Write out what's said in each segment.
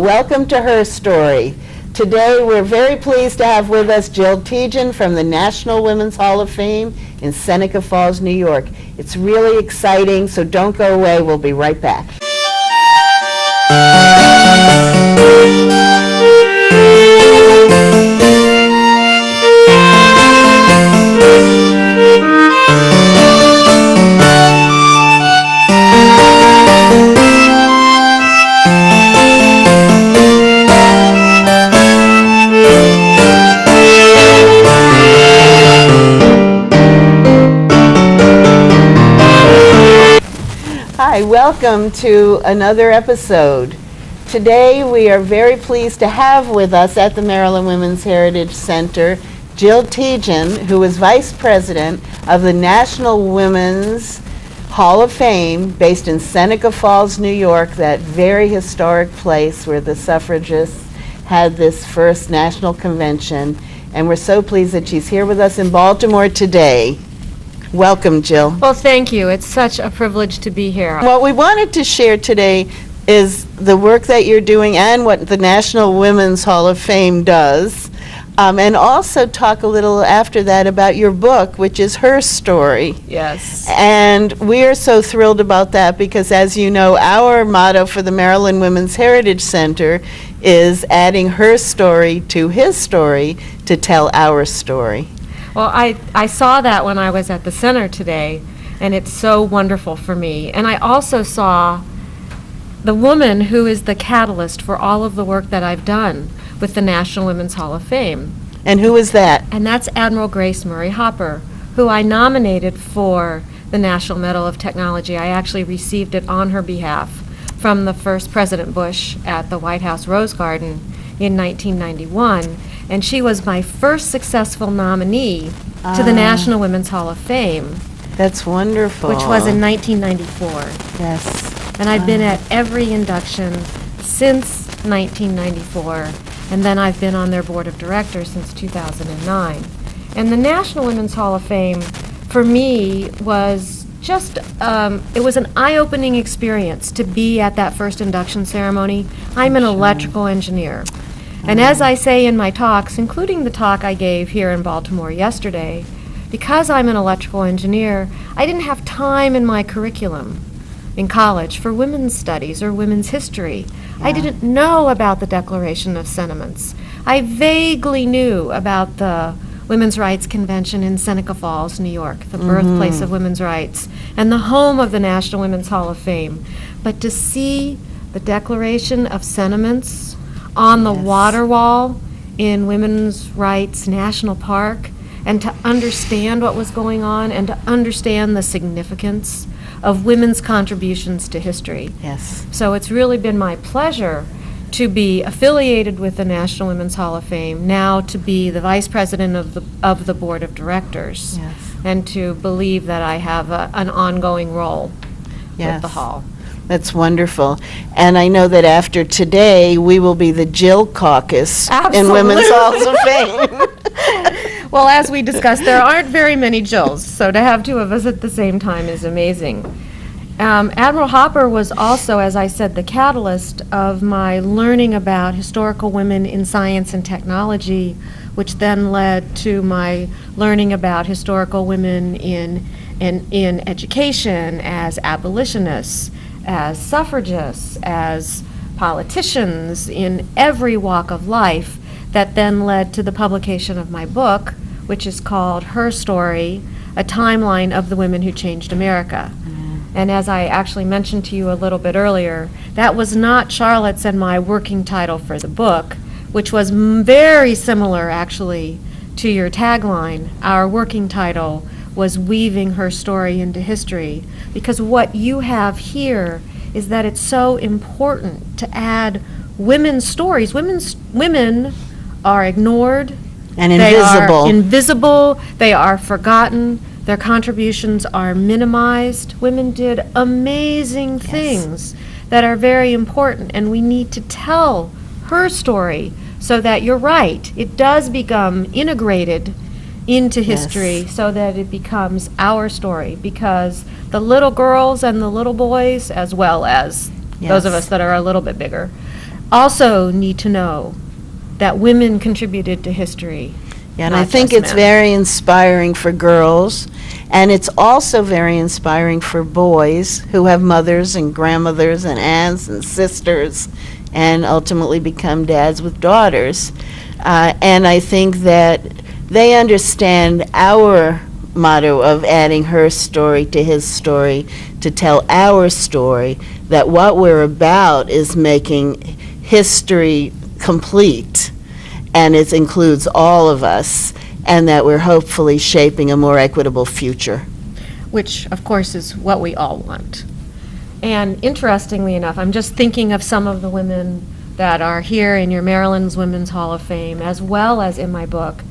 welcome to Her Story. Today we're very pleased to have with us Jill Tietjen from the National Women's Hall of Fame in Seneca Falls, New York. It's really exciting, so don't go away. We'll be right back. Hi, welcome to another episode. Today we are very pleased to have with us at the Maryland Women's Heritage Center Jill Tietjen, who is Vice President of the National Women's Hall of Fame based in Seneca Falls, New York, that very historic place where the suffragists had this first national convention. And we're so pleased that she's here with us in Baltimore today. Welcome, Jill. Well, thank you. It's such a privilege to be here. What we wanted to share today is the work that you're doing and what the National Women's Hall of Fame does, and also talk a little after that about your book, which is Her Story. Yes. And we are so thrilled about that because, as you know, our motto for the Maryland Women's Heritage Center is adding her story to his story to tell our story. Well, I saw that when I was at the center today, and it's so wonderful for me. And I also saw the woman who is the catalyst for all of the work that I've done with the National Women's Hall of Fame. And who is that? And that's Admiral Grace Murray Hopper, who I nominated for the National Medal of Technology. I actually received it on her behalf from the first President Bush at the White House Rose Garden in 1991. And she was my first successful nominee to the National Women's Hall of Fame. That's wonderful. Which was in 1994. Yes. And I've been at every induction since 1994, and then I've been on their board of directors since 2009. And the National Women's Hall of Fame, for me, was just, it was an eye-opening experience to be at that first induction ceremony. I'm an electrical engineer. And as I say in my talks, including the talk I gave here in Baltimore yesterday, because I'm an electrical engineer, I didn't have time in my curriculum in college for women's studies or women's history. I didn't know about the Declaration of Sentiments. I vaguely knew about the Women's Rights Convention in Seneca Falls, New York, the birthplace of women's rights, and the home of the National Women's Hall of Fame. But to see the Declaration of Sentiments on the water wall in Women's Rights National Park, and to understand what was going on and to understand the significance of women's contributions to history. Yes. So it's really been my pleasure to be affiliated with the National Women's Hall of Fame, now to be the vice president of the board of directors, and to believe that I have an ongoing role with the hall. That's wonderful. And I know that after today, we will be the Jill Caucus in Women's Halls of Fame. Well, as we discussed, there aren't very many Jills, so to have two of us at the same time is amazing. Admiral Hopper was also, as I said, the catalyst of my learning about historical women in science and technology, which then led to my learning about historical women in education as abolitionists, as suffragists, as politicians, in every walk of life, that then led to the publication of my book, which is called Her Story, A Timeline of the Women Who Changed America. And as I actually mentioned to you a little bit earlier, that was not Charlotte's and my working title for the book, which was very similar actually to your tagline. Our working title was Weaving Her Story into History, because what you have here is that it's so important to add women's stories. Women are ignored. And invisible. They are invisible. They are forgotten. Their contributions are minimized. Women did amazing things that are very important, and we need to tell her story so that, you're right, it does become integrated into history so that it becomes our story, because the little girls and the little boys, as well as those of us that are a little bit bigger, also need to know that women contributed to history. Yeah, and not I think just it's men. very inspiring for girls, and it's also very inspiring for boys who have mothers and grandmothers and aunts and sisters and ultimately become dads with daughters. And I think that they understand our motto of adding her story to his story to tell our story, that what we're about is making history complete, and it includes all of us, and that we're hopefully shaping a more equitable future. Which, of course, is what we all want. And interestingly enough, I'm just thinking of some of the women that are here in your Maryland's Women's Hall of Fame, as well as in my book,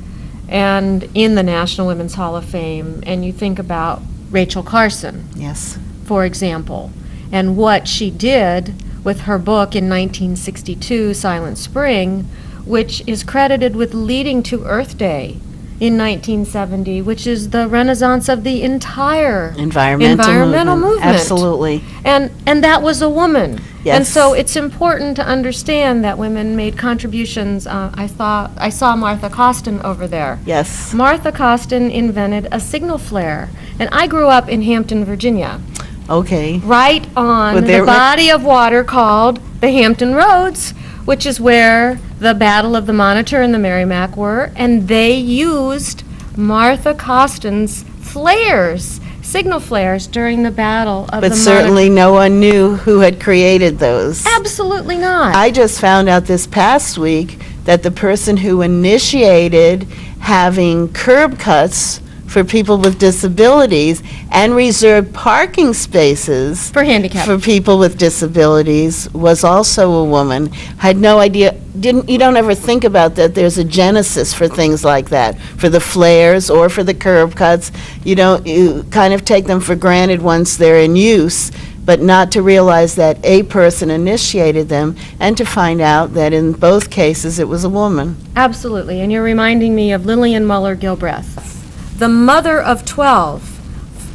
and in the National Women's Hall of Fame. And you think about Rachel Carson, Yes. for example, and what she did with her book in 1962, Silent Spring, which is credited with leading to Earth Day in 1970, which is the renaissance of the entire Environmental movement. Absolutely. And that was a woman. Yes. And so it's important to understand that women made contributions. I saw Martha Costin over there. Yes. Martha Costin invented a signal flare. And I grew up in Hampton, Virginia, Okay. right on With the their- body of water called the Hampton Roads, which is where the Battle of the Monitor and the Merrimack were, and they used Martha Costin's flares, signal flares, during the Battle of the But Monitor. certainly no one knew who had created those. Absolutely not. I just found out this past week that the person who initiated having curb cuts for people with disabilities and reserved parking spaces For handicap. for people with disabilities was also a woman. Had no idea, you don't ever think about that there's a genesis for things like that, for the flares or for the curb cuts. You kind of take them for granted once they're in use, but not to realize that a person initiated them, and to find out that in both cases it was a woman. Absolutely. And you're reminding me of Lillian Muller-Gilbreth, the mother of 12,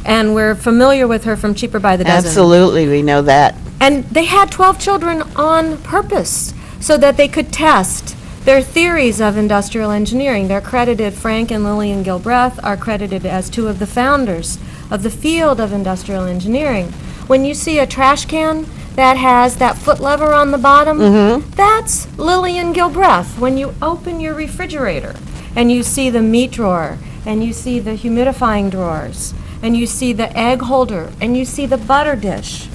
and we're familiar with her from Cheaper by the Dozen. Absolutely, we know that. And they had 12 children on purpose so that they could test their theories of industrial engineering. They're credited, Frank and Lillian Gilbreth are credited as two of the founders of the field of industrial engineering. When you see a trash can that has that foot lever on the bottom, that's Lillian Gilbreth. When you open your refrigerator and you see the meat drawer, and you see the humidifying drawers, and you see the egg holder, and you see the butter dish,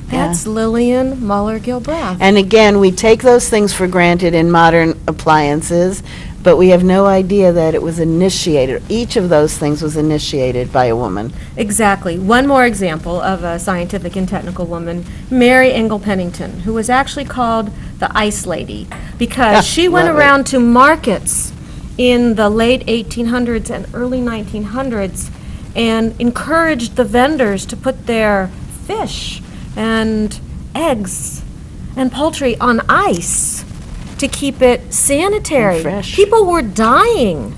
that's Lillian Muller-Gilbreth. And again, we take those things for granted in modern appliances, but we have no idea that it was initiated. Each of those things was initiated by a woman. Exactly. One more example of a scientific and technical woman, Mary Engel Pennington, who was actually called the Ice Lady, because she went Love it. around to markets in the late 1800s and early 1900s and encouraged the vendors to put their fish and eggs and poultry on ice to keep it sanitary. And fresh. People were dying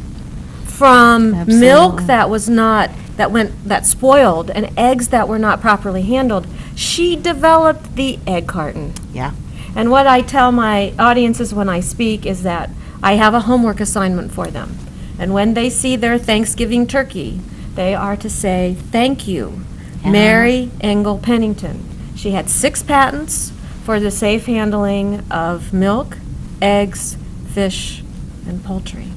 from Absolutely. milk that spoiled and eggs that were not properly handled. She developed the egg carton. Yeah. And what I tell my audiences when I speak is that I have a homework assignment for them. And when they see their Thanksgiving turkey, they are to say, "Thank you, Mary Engel Pennington." She had 6 patents for the safe handling of milk, eggs, fish, and poultry.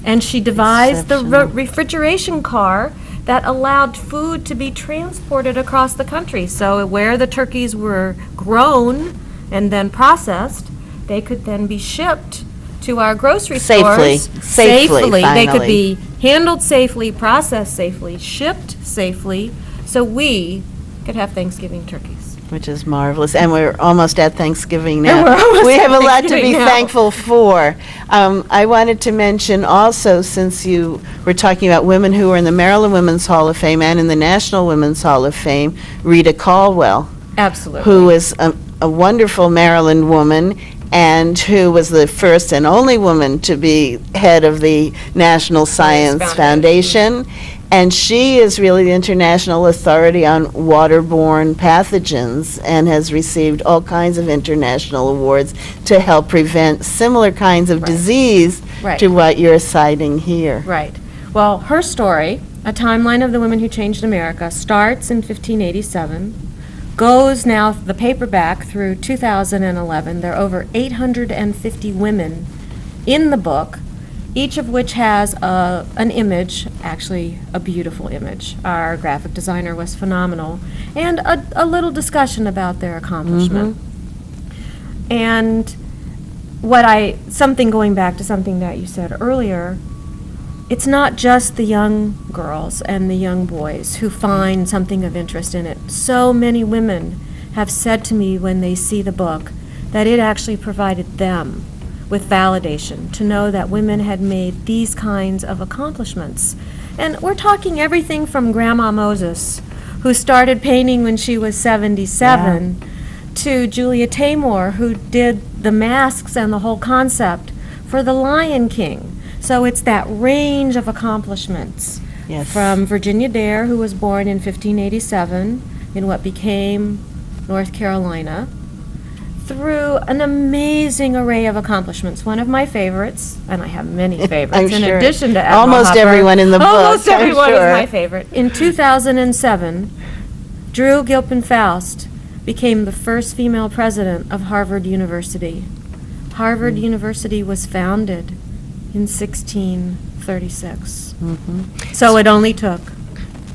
And she devised the Exceptional. refrigeration car that allowed food to be transported across the country. So where the turkeys were grown and then processed, they could then be shipped to our grocery Safely. stores. Safely, They could finally. be handled safely, processed safely, shipped safely, so we could have Thanksgiving turkeys. Which is marvelous. And we're almost at Thanksgiving now. And we're almost We at have a lot to be Thanksgiving now. thankful for. I wanted to mention also, since you were talking about women who are in the Maryland Women's Hall of Fame and in the National Women's Hall of Fame, Rita Caldwell, Absolutely. who is a wonderful Maryland woman, and who was the first and only woman to be head of the National Science Foundation. Foundation, And she is really the international authority on waterborne pathogens and has received all kinds of international awards to help prevent similar kinds of Right. disease Right. to what you're citing here. Right. Well, her story, A Timeline of the Women Who Changed America, starts in 1587, goes now, the paperback, through 2011. There are over 850 women in the book, each of which has an image, actually a beautiful image. Our graphic designer was phenomenal, and a little discussion about their accomplishment. And something going back to something that you said earlier, it's not just the young girls and the young boys who find something of interest in it. So many women have said to me when they see the book that it actually provided them with validation to know that women had made these kinds of accomplishments. And we're talking everything from Grandma Moses, who started painting when she was 77, to Julia Taymor, who did the masks and the whole concept for The Lion King. So it's that range of accomplishments. Yes. From Virginia Dare, who was born in 1587 in what became North Carolina, through an amazing array of accomplishments. One of my favorites, and I have many favorites, in sure. addition to Edna Almost Hopper, everyone in the book, almost I'm everyone is sure. my favorite. In 2007, Drew Gilpin Faust became the first female president of Harvard University. Harvard University was founded in 1636. So it only took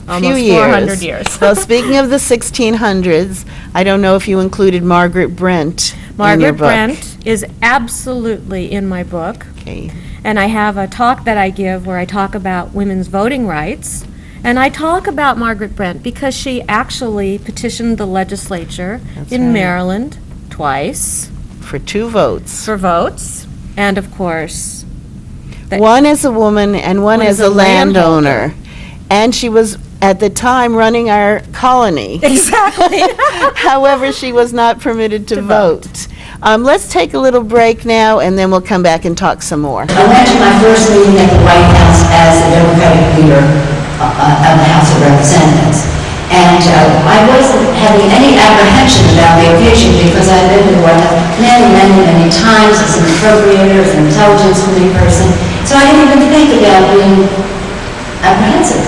almost Few 400 years. Well, speaking of the 1600s, I don't know if you included Margaret Brent in your Margaret book. Brent is absolutely in my book. Okay. And I have a talk that I give where I talk about women's voting rights. And I talk about Margaret Brent because she actually petitioned the legislature That's in right. Maryland twice For 2 votes. for votes. And of course, that- One as a woman and one as a landowner. And she was, at the time, running our colony. exactly. However, she was not permitted to vote. Let's take a little break now, and then we'll come back and talk some more. I went to my first meeting at the White House as the Democratic leader of the House of Representatives. And I wasn't having any apprehension about the occasion because I'd been to the White House many times as an appropriator, as an intelligence committee person. So I didn't even think about being apprehensive.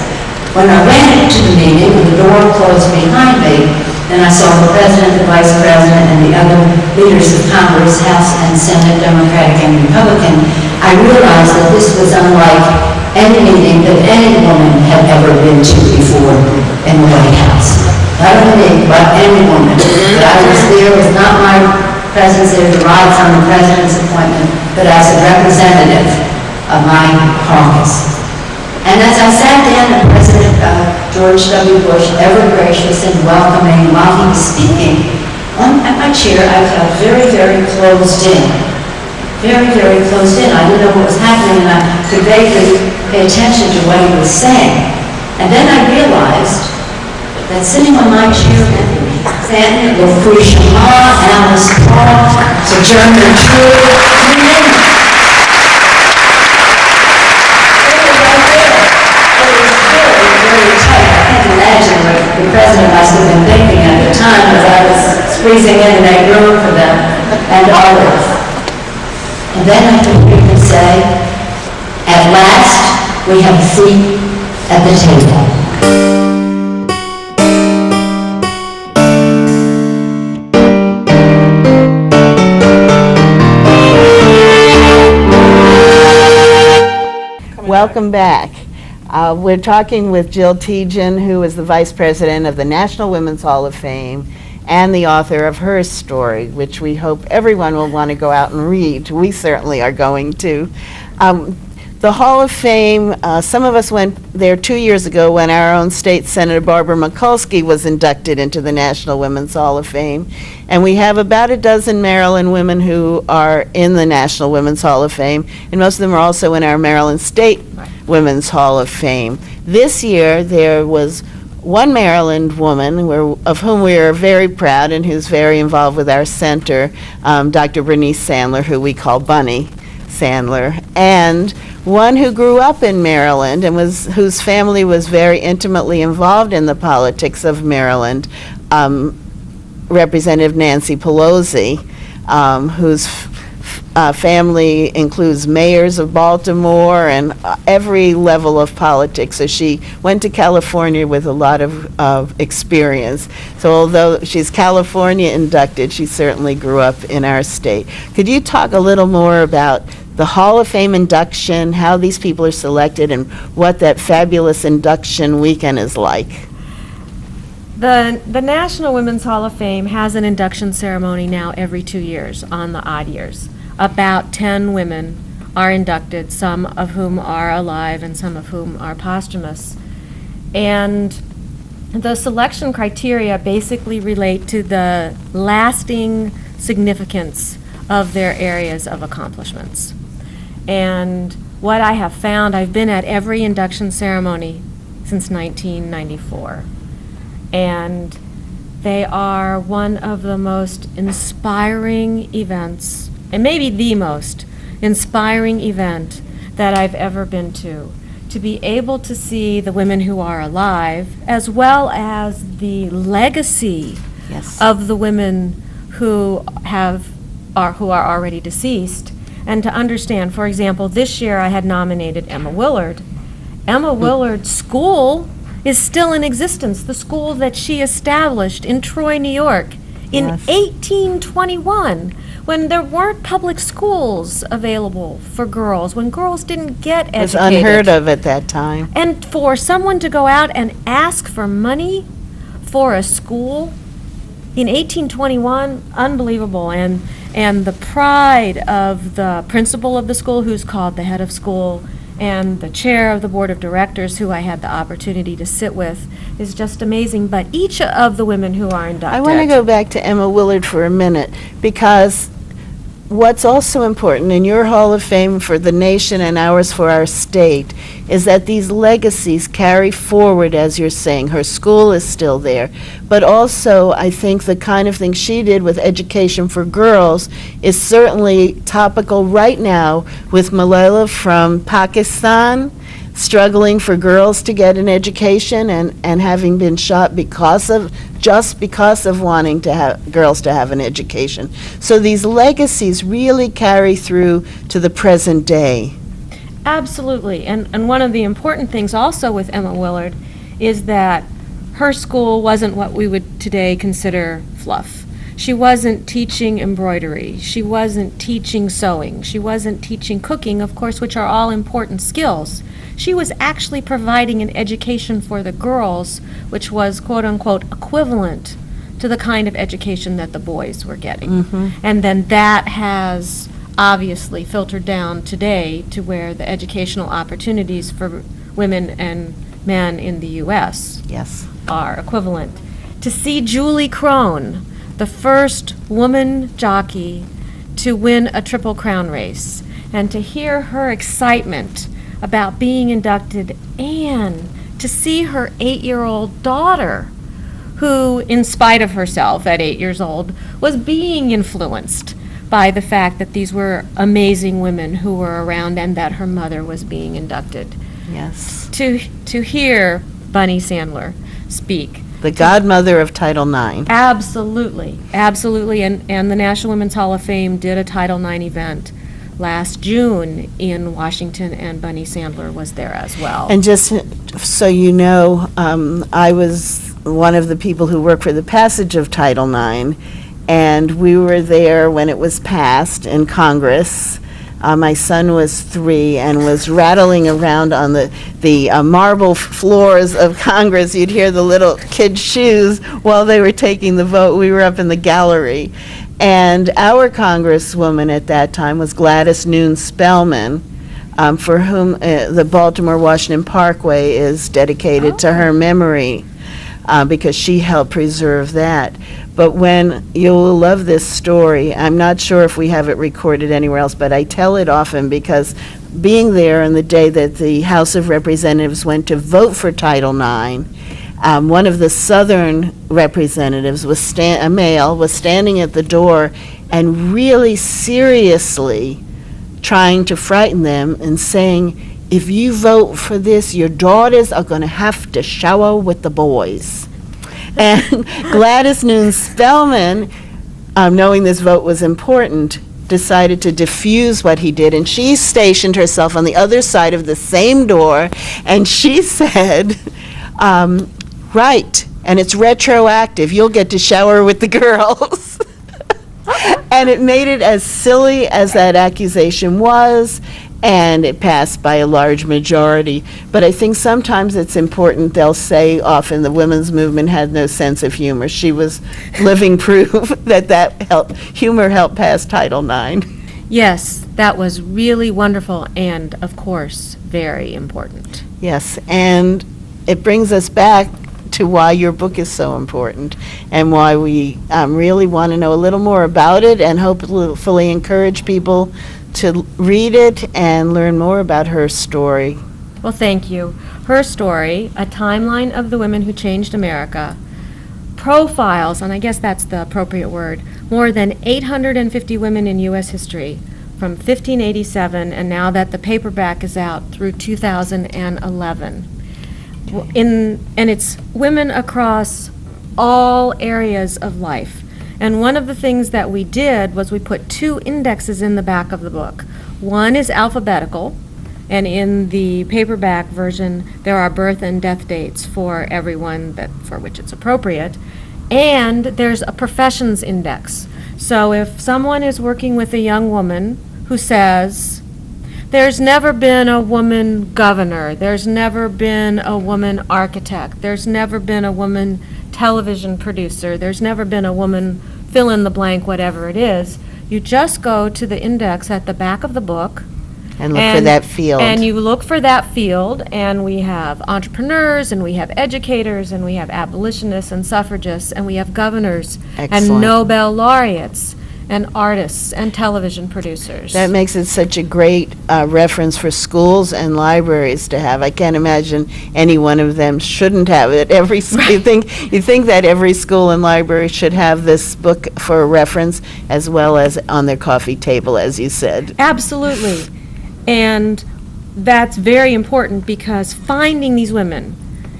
When I went into the meeting, when the door closed behind me, then I saw the President, the Vice President, and the other leaders of Congress, House and Senate, Democratic and Republican. I realized that this was unlike any meeting that any woman had ever been to before in the White House. Not only me, but any woman. But I was there with not my presence there to ride from the President's appointment, but as a representative of my caucus. And as I sat down, and President George W. Bush, ever gracious and welcoming, while he was speaking, at my chair, I felt very closed in. Very closed in. I didn't know what was happening, and I could vaguely pay attention to what he was saying. And then I realized that sitting on my chair with me, Stanton, Lucretia Ma, Alice Paul, Sojourner Truth, you name it. Imagine what the president must have been thinking at the time as I was squeezing in that room for them and others. And then I could hear him say, at last we have a seat at the table. Welcome back. We're talking with Jill Tietjen, who is the Vice President of the National Women's Hall of Fame and the author of her story, which we hope everyone will want to go out and read. We certainly are going to. The Hall of Fame, some of us went there 2 years ago when our own state Senator Barbara Mikulski was inducted into the National Women's Hall of Fame. And we have about a dozen Maryland women who are in the National Women's Hall of Fame, and most of them are also in our Maryland State Women's Hall of Fame. This year, there was one Maryland woman of whom we are very proud and who's very involved with our center, Dr. Bernice Sandler, who we call Bunny Sandler, and one who grew up in Maryland and whose family was very intimately involved in the politics of Maryland, Representative Nancy Pelosi, whose family includes mayors of Baltimore and every level of politics. So she went to California with a lot of experience. So although she's California inducted, she certainly grew up in our state. Could you talk a little more about the Hall of Fame induction, how these people are selected, and what that fabulous induction weekend is like? The National Women's Hall of Fame has an induction ceremony now every 2 years on the odd years. About 10 women are inducted, some of whom are alive and some of whom are posthumous. And the selection criteria basically relate to the lasting significance of their areas of accomplishments. And what I have found, I've been at every induction ceremony since 1994. And they are one of the most inspiring events, and maybe the most inspiring event that I've ever been to be able to see the women who are alive, as well as the legacy Yes. of the women who are already deceased, and to understand, for example, this year I had nominated Emma Willard. Emma Willard's school is still in existence, the school that she established in Troy, New York in Yes. 1821, when there weren't public schools available for girls, when girls didn't get educated. It was unheard of at that time. And for someone to go out and ask for money for a school in 1821, unbelievable. And the pride of the principal of the school, who's called the head of school, and the chair of the board of directors, who I had the opportunity to sit with, is just amazing. But each of the women who are inducted. I want to go back to Emma Willard for a minute, because what's also important in your Hall of Fame for the nation and ours for our state is that these legacies carry forward, as you're saying. Her school is still there, but also I think the kind of thing she did with education for girls is certainly topical right now with Malala from Pakistan, struggling for girls to get an education and having been shot just because of wanting to have girls to have an education. So these legacies really carry through to the present day. Absolutely. And one of the important things also with Emma Willard is that her school wasn't what we would today consider fluff. She wasn't teaching embroidery. She wasn't teaching sewing. She wasn't teaching cooking, of course, which are all important skills. She was actually providing an education for the girls, which was, quote unquote, equivalent to the kind of education that the boys were getting. And then that has obviously filtered down today to where the educational opportunities for women and men in the U.S. Yes. are equivalent. To see Julie Crone, the first woman jockey to win a Triple Crown race, and to hear her excitement about being inducted, and to see her 8-year-old daughter, who, in spite of herself at 8 years old, was being influenced by the fact that these were amazing women who were around and that her mother was being inducted. Yes. To hear Bunny Sandler speak. The godmother of Title IX. Absolutely, absolutely. And the National Women's Hall of Fame did a Title IX event last June in Washington, and Bunny Sandler was there as well. And just so you know, I was one of the people who worked for the passage of Title IX, and we were there when it was passed in Congress. My son was 3 and was rattling around on the marble floors of Congress. You'd hear the little kids' shoes while they were taking the vote. We were up in the gallery. And our congresswoman at that time was Gladys Noon Spellman, for whom the Baltimore-Washington Parkway is dedicated to her memory, because she helped preserve that. But you'll love this story. I'm not sure if we have it recorded anywhere else, but I tell it often because being there on the day that the House of Representatives went to vote for Title IX, one of the Southern representatives, a male, was standing at the door and really seriously trying to frighten them and saying, if you vote for this, your daughters are going to have to shower with the boys. And Gladys Noon Spellman, knowing this vote was important, decided to diffuse what he did, and she stationed herself on the other side of the same door, and she said, right, and it's retroactive, you'll get to shower with the girls. And it made it as silly as that accusation was, and it passed by a large majority. But I think sometimes it's important, they'll say often the women's movement had no sense of humor. She was living proof that humor helped pass Title IX. Yes, that was really wonderful and, of course, very important. Yes, and it brings us back to why your book is so important and why we really want to know a little more about it and hopefully encourage people to read it and learn more about her story. Well, thank you. Her story, A Timeline of the Women Who Changed America, profiles, and I guess that's the appropriate word, more than 850 women in U.S. history from 1587, and now that the paperback is out, through 2011. And it's women across all areas of life. And one of the things that we did was we put 2 indexes in the back of the book. One is alphabetical, and in the paperback version, there are birth and death dates for everyone for which it's appropriate. And there's a professions index. So if someone is working with a young woman who says, there's never been a woman governor, there's never been a woman architect, there's never been a woman television producer, there's never been a woman fill in the blank, whatever it is, you just go to the index at the back of the book. And look for that field. And you look for that field, and we have entrepreneurs, and we have educators, and we have abolitionists and suffragists, and we have governors Excellent. and Nobel laureates and artists and television producers. That makes it such a great reference for schools and libraries to have. I can't imagine any one of them shouldn't have it. Every you think that every school and library should have this book for a reference, as well as on their coffee table, as you said. Absolutely. And that's very important, because finding these women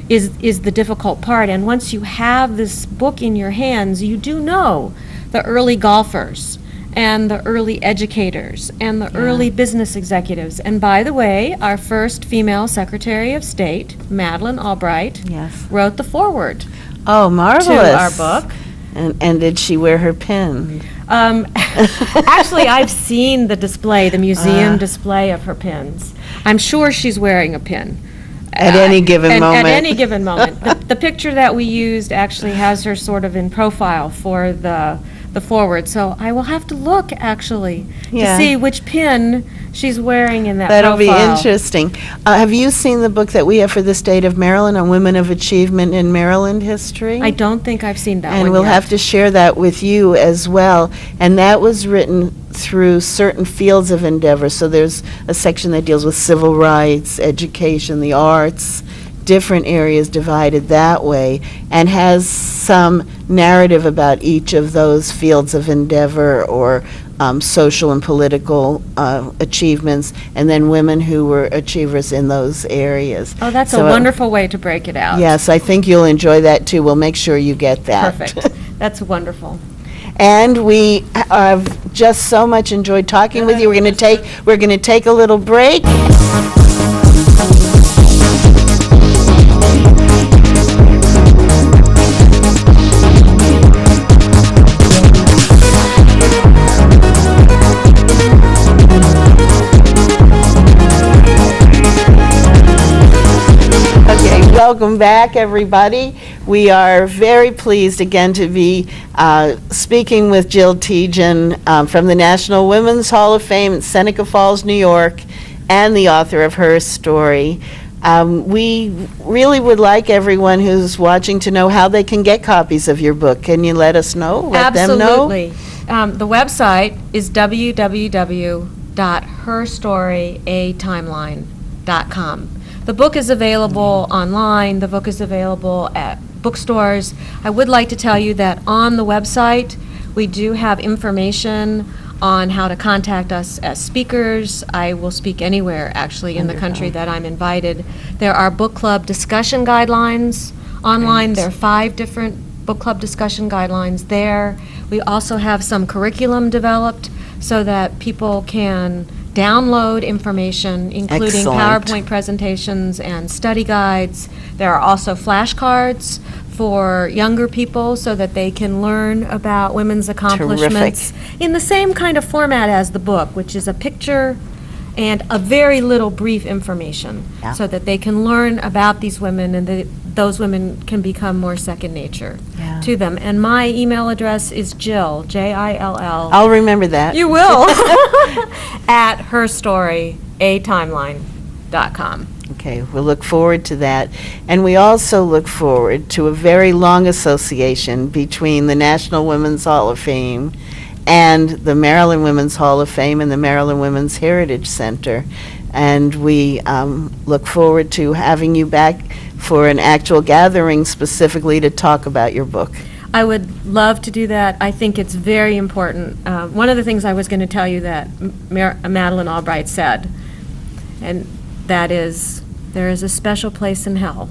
is the difficult part. And once you have this book in your hands, you do know the early golfers and the early educators and the early business executives. And by the way, our first female Secretary of State, Madeleine Albright, Yes. wrote the foreword Oh, marvelous. to our book. And did she wear her pin? Actually, I've seen the display, the museum display of her pins. I'm sure she's wearing a pin. At any given moment. At any given moment. The picture that we used actually has her sort of in profile for the forward, so I will have to look, actually, Yeah. to see which pin she's wearing in that That'll be profile. interesting. Have you seen the book that we have for the state of Maryland on women of achievement in Maryland history? I don't think I've seen that one And we'll yet. have to share that with you as well. And that was written through certain fields of endeavor. So there's a section that deals with civil rights, education, the arts, different areas divided that way, and has some narrative about each of those fields of endeavor or social and political achievements, and then women who were achievers in those areas. Oh, that's So, a wonderful way to break it out. Yes, I think you'll enjoy that too. We'll make sure you get that. Perfect. That's wonderful. And we have just so much enjoyed talking with you. We're going to take a little break. Welcome back, everybody. We are very pleased again to be speaking with Jill Tietjen from the National Women's Hall of Fame in Seneca Falls, New York, and the author of her story. We really would like everyone who's watching to know how they can get copies of your book. Can you let us know? Let them know? Absolutely. The website is www.herstoryaTimeline.com. The book is available online. The book is available at bookstores. I would like to tell you that on the website, we do have information on how to contact us as speakers. I will speak anywhere, actually, in the country that I'm invited. There are book club discussion guidelines online. Great. There are 5 different book club discussion guidelines there. We also have some curriculum developed so that people can download information, including Excellent. PowerPoint presentations and study guides. There are also flashcards for younger people so that they can learn about women's accomplishments in the same kind of format as the book, which is a picture and a very little brief information, Yeah. so that they can learn about these women and those women can become more second nature Yeah. to them. And my email address is Jill, Jill. I'll remember that. You will. At herstoryatimeline.com. Okay, we'll look forward to that. And we also look forward to a very long association between the National Women's Hall of Fame and the Maryland Women's Hall of Fame and the Maryland Women's Heritage Center. And we look forward to having you back for an actual gathering specifically to talk about your book. I would love to do that. I think it's very important. One of the things I was going to tell you that Madeleine Albright said, and that is, there is a special place in hell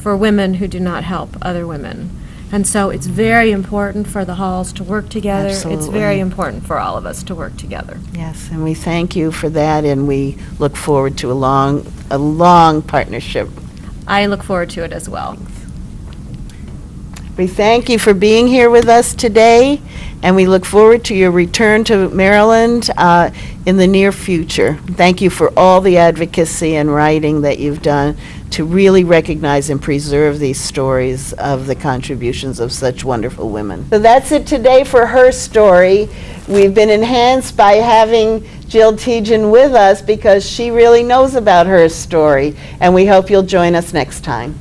for women who do not help other women. And so it's very important for the halls to work together. It's Absolutely. very important for all of us to work together. Yes, and we thank you for that, and we look forward to a long partnership. I look forward to it as well. We thank you for being here with us today, and we look forward to your return to Maryland in the near future. Thank you for all the advocacy and writing that you've done to really recognize and preserve these stories of the contributions of such wonderful women. So that's it today for Her Story. We've been enhanced by having Jill Tietjen with us because she really knows about her story, and we hope you'll join us next time.